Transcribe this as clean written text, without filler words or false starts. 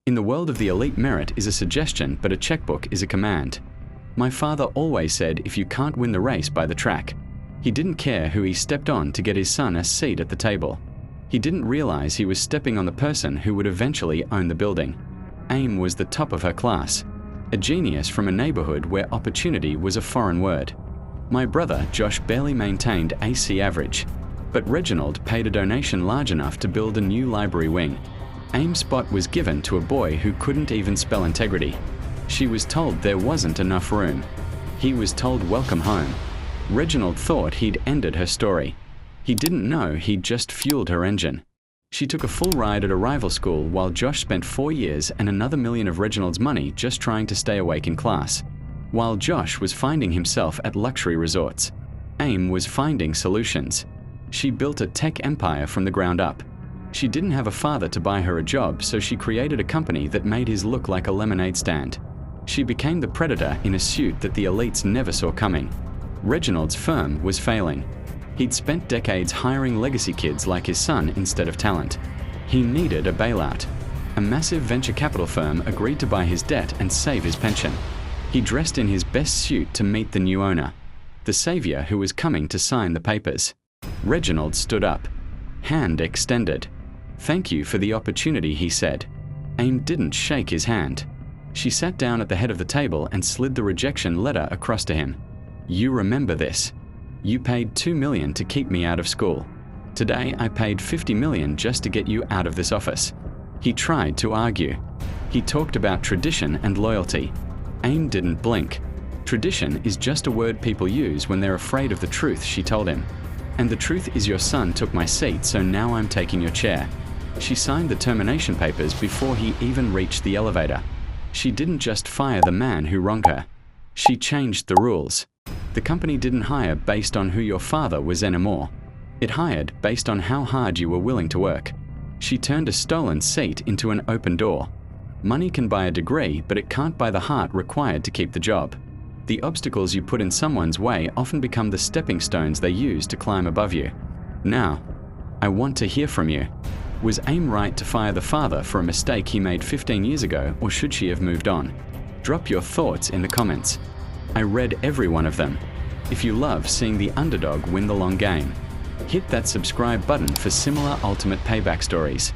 In the world of the elite, merit is a suggestion, but a checkbook is a command. My father always said if you can't win the race by the track. He didn't care who he stepped on to get his son a seat at the table. He didn't realize he was stepping on the person who would eventually own the building. AIM was the top of her class, a genius from a neighborhood where opportunity was a foreign word. My brother, Josh, barely maintained AC average, but Reginald paid a donation large enough to build a new library wing. AIM's spot was given to a boy who couldn't even spell integrity. She was told there wasn't enough room. He was told welcome home. Reginald thought he'd ended her story. He didn't know he'd just fueled her engine. She took a full ride at a rival school while Josh spent 4 years and another $1 million of Reginald's money just trying to stay awake in class. While Josh was finding himself at luxury resorts, AIM was finding solutions. She built a tech empire from the ground up. She didn't have a father to buy her a job, so she created a company that made his look like a lemonade stand. She became the predator in a suit that the elites never saw coming. Reginald's firm was failing. He'd spent decades hiring legacy kids like his son instead of talent. He needed a bailout. A massive venture capital firm agreed to buy his debt and save his pension. He dressed in his best suit to meet the new owner, the savior who was coming to sign the papers. Reginald stood up, hand extended. "Thank you for the opportunity," he said. AIM didn't shake his hand. She sat down at the head of the table and slid the rejection letter across to him. "You remember this. You paid $2 million to keep me out of school. Today I paid $50 million just to get you out of this office." He tried to argue. He talked about tradition and loyalty. AIM didn't blink. "Tradition is just a word people use when they're afraid of the truth," she told him. "And the truth is your son took my seat, so now I'm taking your chair." She signed the termination papers before he even reached the elevator. She didn't just fire the man who wronged her. She changed the rules. The company didn't hire based on who your father was anymore. It hired based on how hard you were willing to work. She turned a stolen seat into an open door. Money can buy a degree, but it can't buy the heart required to keep the job. The obstacles you put in someone's way often become the stepping stones they use to climb above you. Now, I want to hear from you. Was AIM right to fire the father for a mistake he made 15 years ago, or should she have moved on? Drop your thoughts in the comments. I read every one of them. If you love seeing the underdog win the long game, hit that subscribe button for similar ultimate payback stories.